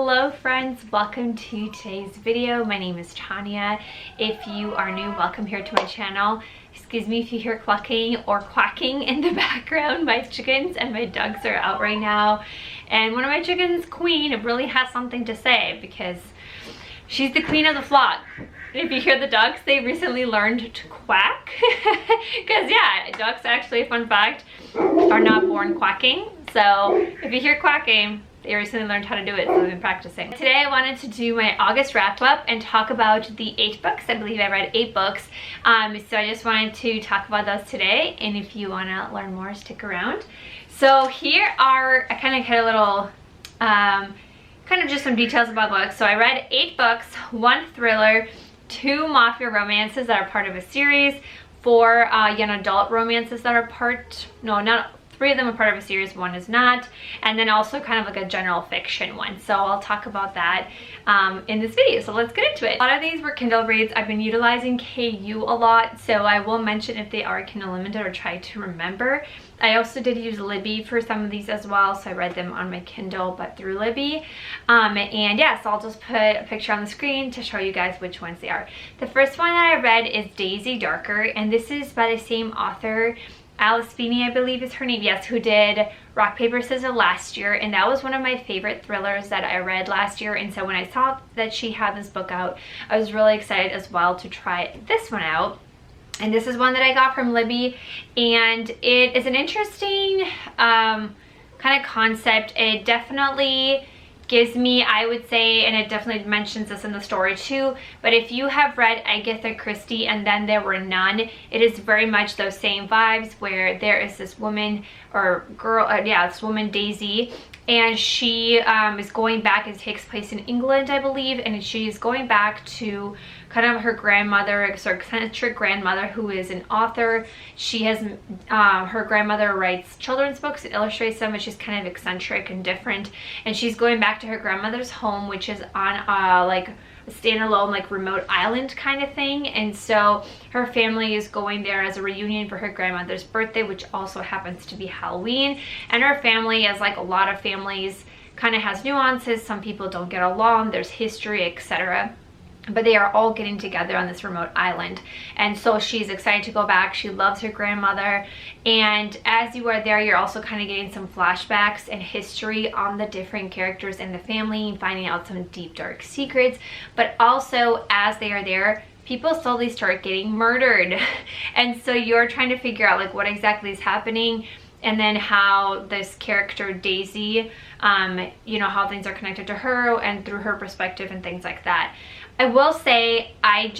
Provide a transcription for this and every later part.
Hello friends, welcome to today's video. My name is Tanya. If you are new, welcome here to my channel. Excuse me if you hear clucking or quacking in the background. My chickens and my ducks are out right now. And one of my chickens, Queen, really has something to say because she's the queen of the flock. If you hear the ducks, they recently learned to quack. Because yeah, ducks actually, fun fact, are not born quacking. So if you hear quacking, they recently learned how to do it, so they've been practicing. Today I wanted to do my August wrap up and talk about the 8 books. I believe I read 8 books. So I just wanted to talk about those today. And if you want to learn more, stick around. So here are, I kind of had a little, kind of just some details about books. So I read 8 books, 1 thriller, 2 Mafia romances that are part of a series, 4 young adult romances that are part, no, not 3 of them are part of a series, 1 is not, and then also kind of like a general fiction one. So I'll talk about that in this video. So let's get into it. A lot of these were Kindle reads. I've been utilizing KU a lot, so I will mention if they are Kindle Limited or try to remember. I also did use Libby for some of these as well, so I read them on my Kindle but through Libby. And yeah, so I'll just put a picture on the screen to show you guys which ones they are. The first one that I read is Daisy Darker, and this is by the same author, Alice Feeney, I believe is her name, yes, who did Rock, Paper, Scissors last year, and that was one of my favorite thrillers that I read last year. And so when I saw that she had this book out, I was really excited as well to try this one out. And this is one that I got from Libby, and it is an interesting kind of concept. It definitely gives me, I would say, and it definitely mentions this in the story too, but if you have read Agatha Christie and Then There Were None, it is very much those same vibes where there is this woman or girl, this woman Daisy, and she is going back. It takes place in England, I believe, and she's going back to kind of her grandmother, sort of eccentric grandmother, who is an author. She has, her grandmother writes children's books and illustrates them, but she's kind of eccentric and different. And she's going back to her grandmother's home, which is on like a standalone, like remote island kind of thing. And so her family is going there as a reunion for her grandmother's birthday, which also happens to be Halloween. And her family, as like a lot of families, kind of has nuances. Some people don't get along, there's history, etc. But they are all getting together on this remote island. And so she's excited to go back. She loves her grandmother. And as you are there, you're also kind of getting some flashbacks and history on the different characters in the family and finding out some deep, dark secrets. But also, as they are there, people slowly start getting murdered. And so you're trying to figure out like what exactly is happening, and then how this character Daisy, you know, how things are connected to her and through her perspective and things like that. I will say I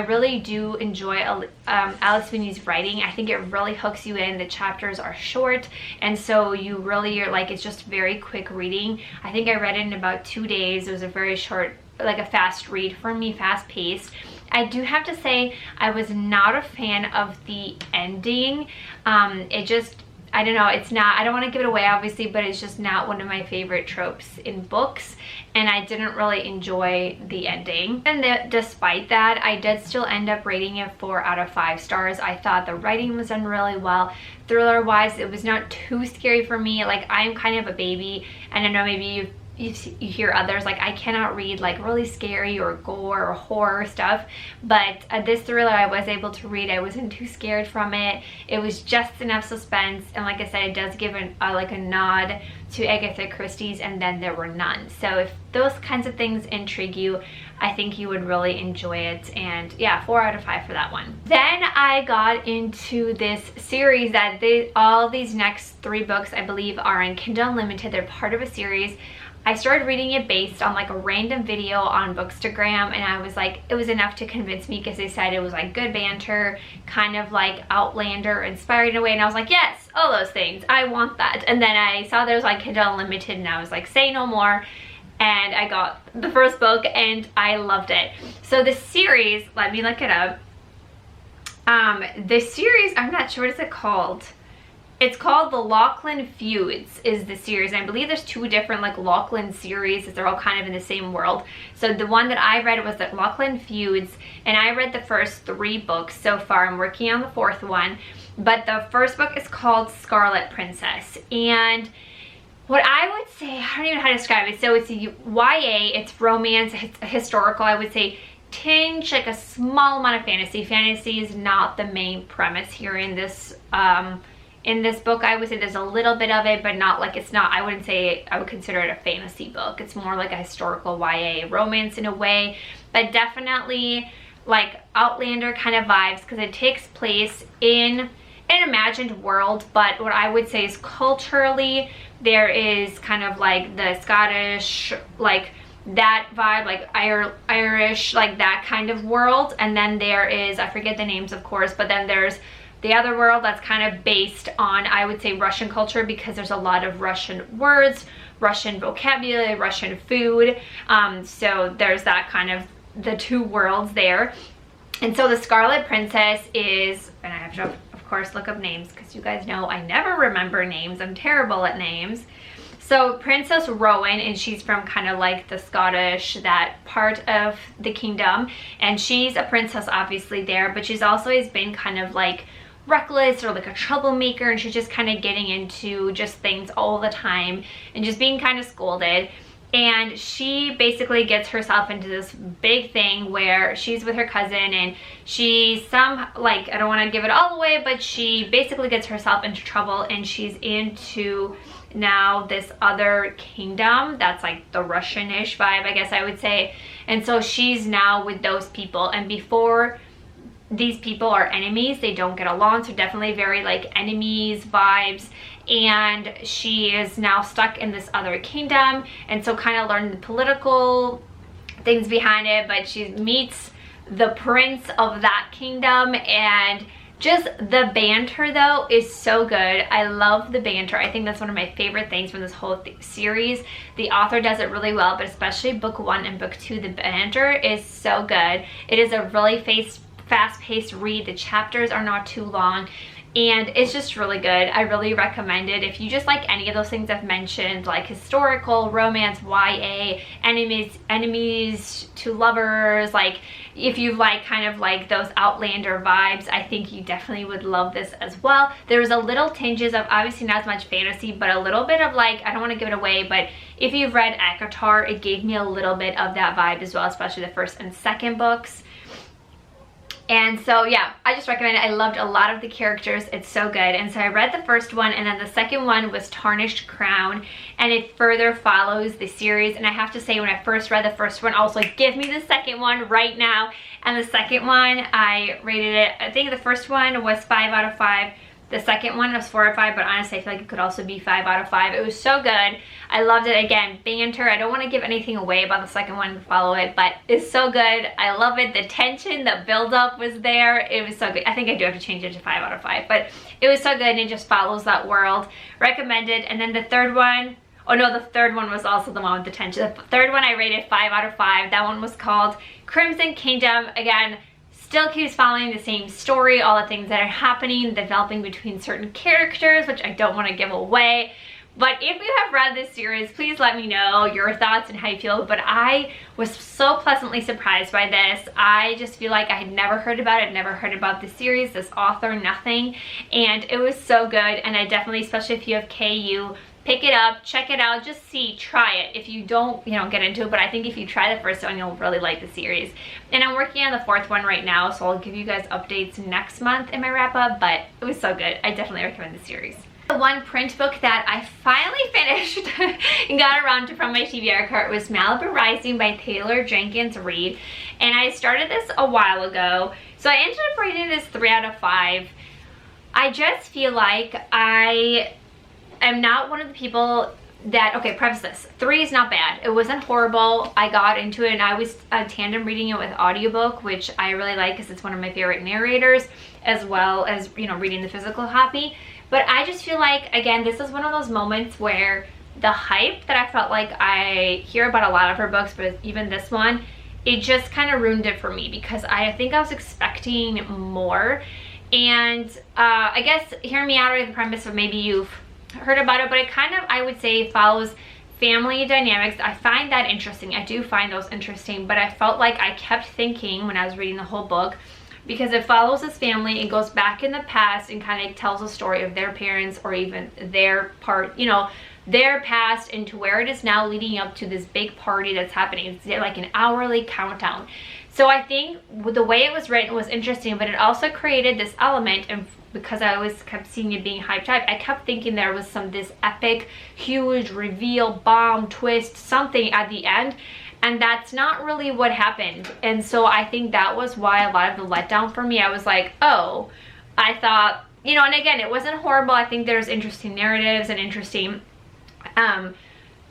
really do enjoy Alice Feeney's writing. I think it really hooks you in. The chapters are short, and so you really are like, it's just very quick reading. I think I read it in about 2 days. It was a very short, like a fast read for me, fast paced. I do have to say I was not a fan of the ending. It just, I don't know, it's not, I don't want to give it away obviously, but it's just not one of my favorite tropes in books, and I didn't really enjoy the ending. And despite that, I did still end up rating it 4 out of 5 stars. I thought the writing was done really well. Thriller wise, it was not too scary for me. Like, I'm kind of a baby, and I know maybe you hear others, like I cannot read like really scary or gore or horror stuff, but this thriller I was able to read. I wasn't too scared from it. It was just enough suspense, and like I said, it does give like a nod to Agatha Christie's And Then There Were None. So if those kinds of things intrigue you, I think you would really enjoy it. And yeah, 4 out of 5 for that one. Then I got into this series that all these next 3 books I believe are in Kindle Unlimited. They're part of a series. I started reading it based on like a random video on Bookstagram, and I was like, it was enough to convince me because they said it was like good banter, kind of like Outlander inspired in a way, and I was like, yes, all those things, I want that. And then I saw there was like Kindle Unlimited, and I was like, say no more. And I got the first book and I loved it. So the series, let me look it up. The series, I'm not sure, what is it called? It's called The Lachlan Feuds is the series. And I believe there's 2 different like Lachlan series. They're all kind of in the same world. So the one that I read was the Lachlan Feuds, and I read the first 3 books so far. I'm working on the 4th one. But the first book is called Scarlet Princess. And what I would say, I don't even know how to describe it. So it's a YA, it's romance, it's historical, I would say tinge, like a small amount of fantasy. Fantasy is not the main premise here in this book. I would say there's a little bit of it, but not like, it's not, I wouldn't say I would consider it a fantasy book. It's more like a historical YA romance in a way, but definitely like Outlander kind of vibes, because it takes place in an imagined world, but what I would say is culturally there is kind of like the Scottish, like that vibe, like Irish, like that kind of world. And then there is, I forget the names of course, but then there's the other world that's kind of based on, I would say, Russian culture, because there's a lot of Russian words, Russian vocabulary, Russian food. So there's that kind of the two worlds there. And so the Scarlet Princess is, and I have to of course look up names because you guys know I never remember names. I'm terrible at names. So Princess Rowan, and she's from kind of like the Scottish, that part of the kingdom, and she's a princess obviously there, but she's also always been kind of like reckless or like a troublemaker, and she's just kind of getting into just things all the time and just being kind of scolded. And she basically gets herself into this big thing where she's with her cousin, and she's like, I don't want to give it all away, but she basically gets herself into trouble, and she's into now this other kingdom that's like the Russian-ish vibe, I guess I would say. And so she's now with those people, and before, these people are enemies, they don't get along, so definitely very like enemies vibes. And she is now stuck in this other kingdom, and so kind of learn the political things behind it. But she meets the prince of that kingdom, and just the banter though is so good. I love the banter. I think that's one of my favorite things from this whole series. The author does it really well, but especially book 1 and book 2, the banter is so good. It is a really fast-paced read. The chapters are not too long, and it's just really good. I really recommend it if you just like any of those things I've mentioned, like historical, romance, YA, enemies to lovers. Like if you like kind of like those Outlander vibes, I think you definitely would love this as well. There's a little tinges of, obviously not as much fantasy, but a little bit of like, I don't want to give it away, but if you've read ACOTAR, it gave me a little bit of that vibe as well, especially the first and second books. And so yeah, I just recommend it. I loved a lot of the characters. It's so good. And so I read the first one, and then the second one was Tarnished Crown, and it further follows the series. And I have to say, when I first read the first one, I was like, give me the second one right now. And the second one, I rated it, I think the first one was 5 out of 5. The second one was 4 out of 5, but honestly I feel like it could also be 5 out of 5. It was so good. I loved it. Again, banter. I don't want to give anything away about the second one to follow it, but it's so good. I love it. The tension, the build-up was there. It was so good. I think I do have to change it to 5 out of 5, but it was so good, and it just follows that world. Recommended. And then the third one, oh no, the third one was also the one with the tension. The third one I rated 5 out of 5. That one was called Crimson Kingdom. Again, still keeps following the same story, all the things that are happening, developing between certain characters, which I don't want to give away. But if you have read this series, please let me know your thoughts and how you feel. But I was so pleasantly surprised by this. I just feel like I had never heard about it, never heard about the series, this author, nothing. And it was so good. And I definitely, especially if you have KU, pick it up, check it out, just see, try it. If you don't, get into it, but I think if you try the first one, you'll really like the series. And I'm working on the fourth one right now, so I'll give you guys updates next month in my wrap up, but it was so good. I definitely recommend the series. The one print book that I finally finished and got around to from my TBR cart was Malibu Rising by Taylor Jenkins Reid. And I started this a while ago, so I ended up rating this 3 out of 5. I just feel like I'm not one of the people that, okay, preface this, 3 is not bad. It wasn't horrible. I got into it, and I was tandem reading it with audiobook, which I really like because it's one of my favorite narrators, as well as, reading the physical copy. But I just feel like, again, this is one of those moments where the hype that I felt like I hear about a lot of her books, but even this one, it just kind of ruined it for me because I think I was expecting more. And I guess, hear me out with the premise of maybe you've heard about it, but it kind of, I would say, follows family dynamics. I find that interesting. I do find those interesting, but I felt like I kept thinking when I was reading the whole book, because it follows this family and goes back in the past and kind of tells a story of their parents, or even their part, their past into where it is now, leading up to this big party that's happening. It's like an hourly countdown. So I think the way it was written was interesting, but it also created this element, and because I always kept seeing it being hyped up, I kept thinking there was this epic, huge reveal, bomb, twist, something at the end, and that's not really what happened. And so I think that was why a lot of the letdown for me. I was like, oh, I thought, you know, and again, it wasn't horrible. I think there's interesting narratives and interesting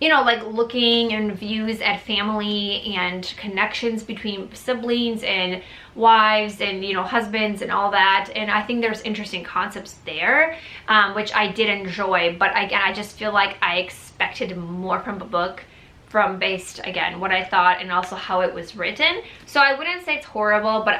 you know, like looking and views at family and connections between siblings and wives and, you know, husbands and all that. And I think there's interesting concepts there, which I did enjoy. But again, I just feel like I expected more from the book, from based, again, what I thought and also how it was written. So I wouldn't say it's horrible, but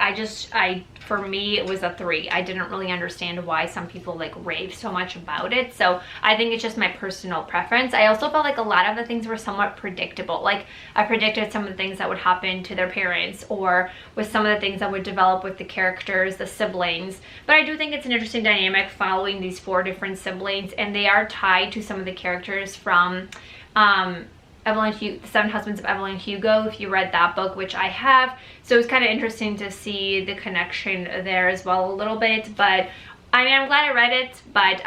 for me, it was a 3. I didn't really understand why some people like rave so much about it. So I think it's just my personal preference. I also felt like a lot of the things were somewhat predictable. Like I predicted some of the things that would happen to their parents, or with some of the things that would develop with the characters, the siblings. But I do think it's an interesting dynamic following these 4 different siblings, and they are tied to some of the characters from The 7 Husbands of Evelyn Hugo, if you read that book, which I have. So it was kind of interesting to see the connection there as well a little bit. But I mean, I'm glad I read it, but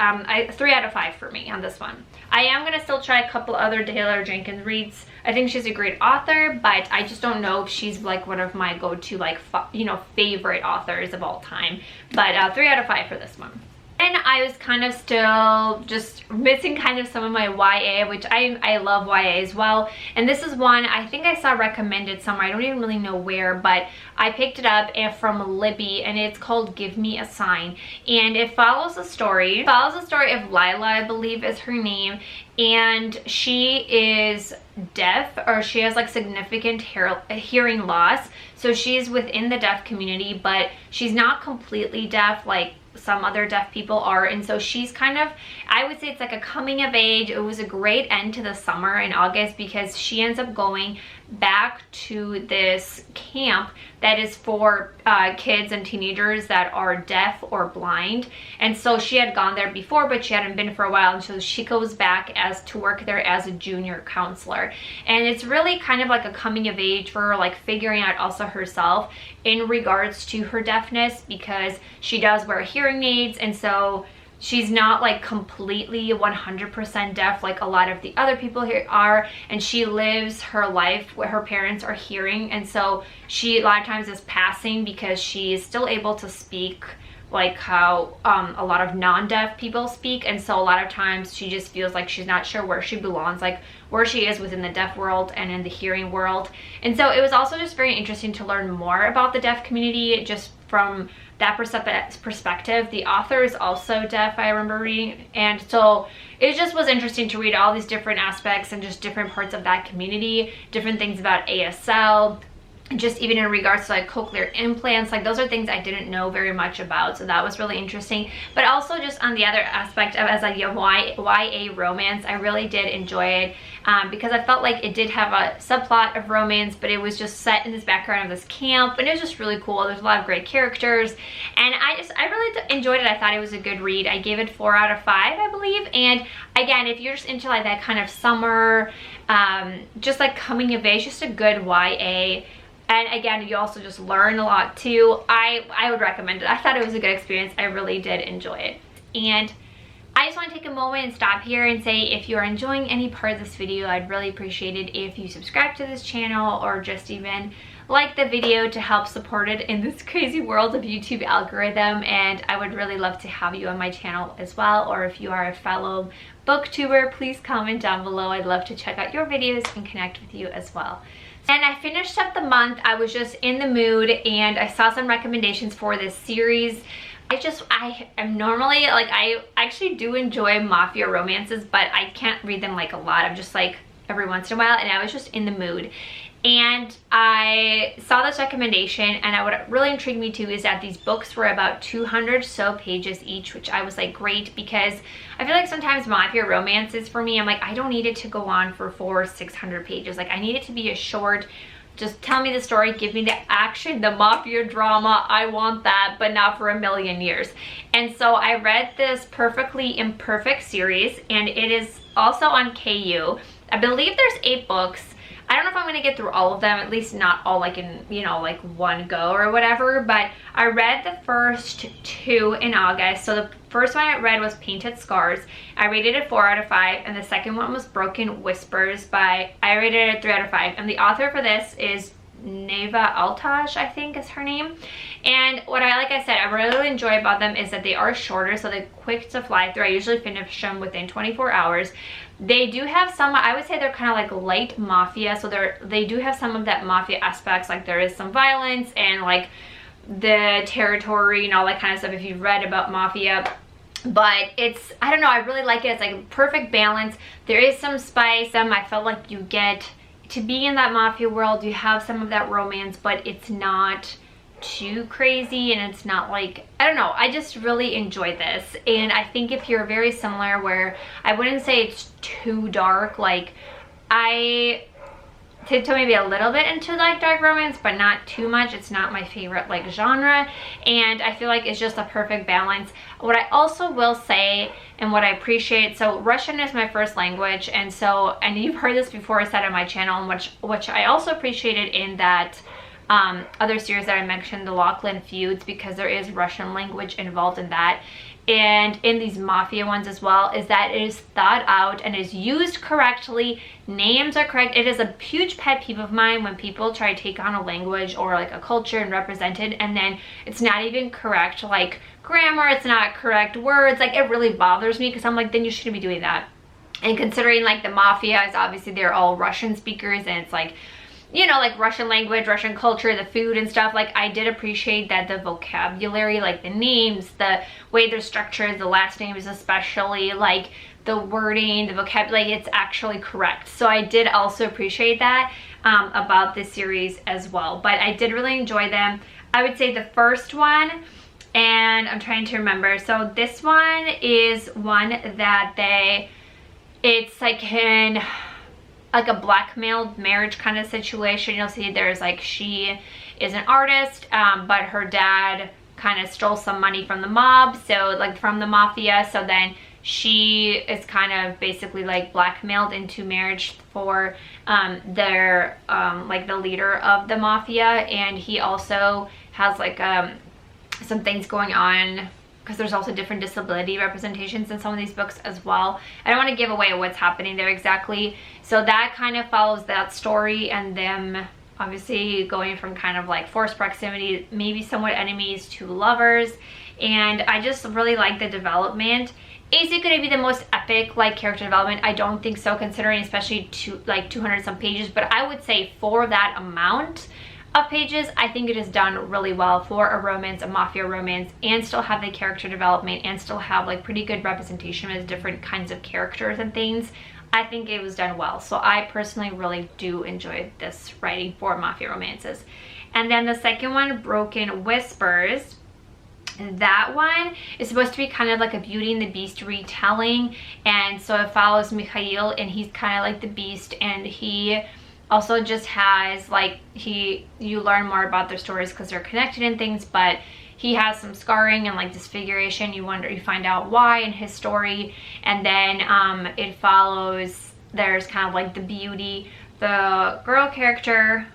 3 out of 5 for me on this one. I am going to still try a couple other Taylor Jenkins reads. I think she's a great author, but I just don't know if she's like one of my go-to, like, you know, favorite authors of all time. But 3 out of 5 for this one. And I was kind of still just missing kind of some of my YA, which I love YA as well. And this is one I think I saw recommended somewhere. I don't even really know where, but I picked it up from Libby, and it's called Give Me a Sign. And it follows the story. It follows the story of Lila, I believe is her name. And she is deaf, or she has like significant hearing loss. So she's within the deaf community, but she's not completely deaf like some other deaf people are. And so she's kind of, I would say it's like a coming of age. It was a great end to the summer in August, because she ends up going back to this camp that is for kids and teenagers that are deaf or blind. And so she had gone there before, but she hadn't been for a while, and so she goes back to work there as a junior counselor. And it's really kind of like a coming of age for her, like figuring out also herself in regards to her deafness, because she does wear hearing aids, and so she's not like completely 100% deaf like a lot of the other people here are, and she lives her life where her parents are hearing, and so she a lot of times is passing because she is still able to speak like how a lot of non-deaf people speak. And so a lot of times she just feels like she's not sure where she belongs, like where she is within the deaf world and in the hearing world. And so it was also just very interesting to learn more about the deaf community just from that perspective. The author is also deaf, I remember reading, and so it just was interesting to read all these different aspects and just different parts of that community, different things about ASL, just even in regards to like cochlear implants. Like those are things I didn't know very much about, so that was really interesting. But also just on the other aspect of as a YA romance, I really did enjoy it, because I felt like it did have a subplot of romance, but it was just set in this background of this camp, and it was just really cool. There's a lot of great characters, and I really enjoyed it. I thought it was a good read. I gave it 4 out of 5, I believe. And again, if you're just into like that kind of summer, just like coming of age, just a good YA. And again, you also just learn a lot too. I would recommend it. I thought it was a good experience. I really did enjoy it. And I just want to take a moment and stop here and say, if you're enjoying any part of this video, I'd really appreciate it if you subscribe to this channel, or just even like the video to help support it in this crazy world of YouTube algorithm. And I would really love to have you on my channel as well. Or if you are a fellow booktuber, please comment down below. I'd love to check out your videos and connect with you as well. And I finished up the month. I was just in the mood, and I saw some recommendations for this series. I am normally like, I actually do enjoy Mafia romances, but I can't read them like a lot. I'm just like every once in a while, and I was just in the mood. And I saw this recommendation, and what really intrigued me too is that these books were about 200 so pages each, which I was like, great, because I feel like sometimes Mafia romances for me, I'm like, I don't need it to go on for 400 or 600 pages. Like I need it to be a short Just tell me the story, give me the action, the mafia drama. I want that, but not for a million years. And so I read this Perfectly Imperfect series, and it is also on KU. I believe there's 8 books. I don't know if I'm gonna get through all of them, at least not all like in, you know, like one go or whatever, but I read the first 2 in August. So the first one I read was Painted Scars. I rated it 4 out of 5, and the second one was Broken Whispers I rated it 3 out of 5. And the author for this is Neva Altaj, I think is her name. And what like I said, I really enjoy about them is that they are shorter, so they're quick to fly through. I usually finish them within 24 hours. They do have some, I would say they're kind of like light mafia, so they do have some of that mafia aspects, like there is some violence and like the territory and all that kind of stuff if you've read about mafia. But it's, I don't know, I really like it. It's like a perfect balance. There is some spice. I felt like you get to be in that mafia world, you have some of that romance, but it's not too crazy, and it's not like, I don't know, I just really enjoyed this. And I think if you're very similar, where I wouldn't say it's too dark, like I tiptoe maybe a little bit into like dark romance, but not too much. It's not my favorite like genre, and I feel like it's just a perfect balance. What I also will say, and what I appreciate, so Russian is my first language, and so, and you've heard this before I said on my channel, which I also appreciated in that other series that I mentioned, the Lachlan Feuds, because there is Russian language involved in that. And in these mafia ones as well, is that it is thought out and is used correctly. Names are correct. It is a huge pet peeve of mine when people try to take on a language or like a culture and represent it, and then it's not even correct, like grammar, it's not correct words. Like it really bothers me, because I'm like, then you shouldn't be doing that. And considering like the mafia is obviously they're all Russian speakers, and it's like, you know, like Russian language, Russian culture, the food and stuff, like I did appreciate that the vocabulary, like the names, the way they're structured, the last names especially, like the wording, the vocabulary, it's actually correct. So I did also appreciate that about this series as well. But I did really enjoy them. I would say the first one, and I'm trying to remember, so this one is one that it's like in like a blackmailed marriage kind of situation. You'll see there's like, she is an artist, but her dad kind of stole some money from the mob, so like from the mafia, so then she is kind of basically like blackmailed into marriage for their like the leader of the mafia. And he also has like some things going on, because there's also different disability representations in some of these books as well. I don't want to give away what's happening there exactly. So that kind of follows that story, and them obviously going from kind of like forced proximity, maybe somewhat enemies, to lovers. And I just really like the development. Is it going to be the most epic like character development? I don't think so, considering especially 200 some pages, but I would say for that amount of pages, I think it is done really well for a romance, a mafia romance, and still have the character development and still have like pretty good representation as different kinds of characters and things. I think it was done well. So I personally really do enjoy this writing for mafia romances. And then the second one, Broken Whispers, that one is supposed to be kind of like a Beauty and the Beast retelling, and so it follows Mikhail, and he's kind of like the beast, and he also just has like, you learn more about their stories because they're connected and things, but he has some scarring and like disfiguration. You find out why in his story. And then it follows, there's kind of like the beauty, the girl character,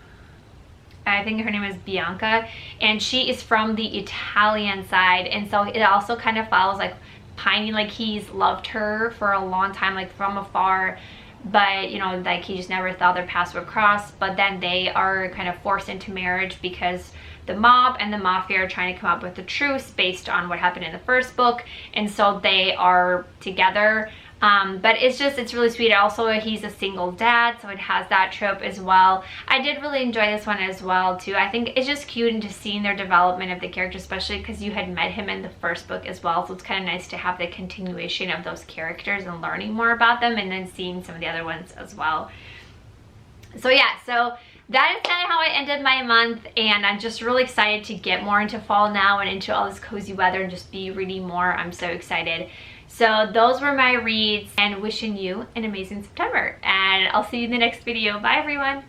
I think her name is Bianca, and she is from the Italian side, and so it also kind of follows like pining, like he's loved her for a long time, like from afar, but you know, like he just never thought their paths would cross. But then they are kind of forced into marriage because the mob and the mafia are trying to come up with a truce based on what happened in the first book, and so they are together. But it's really sweet. Also, he's a single dad, so it has that trope as well. I did really enjoy this one as well too. I think it's just cute, and just seeing their development of the character, especially because you had met him in the first book as well, so it's kind of nice to have the continuation of those characters and learning more about them, and then seeing some of the other ones as well. So yeah, so that is kind of how I ended my month, and I'm just really excited to get more into fall now and into all this cozy weather and just be reading more. I'm so excited. So those were my reads, and wishing you an amazing September, and I'll see you in the next video. Bye everyone.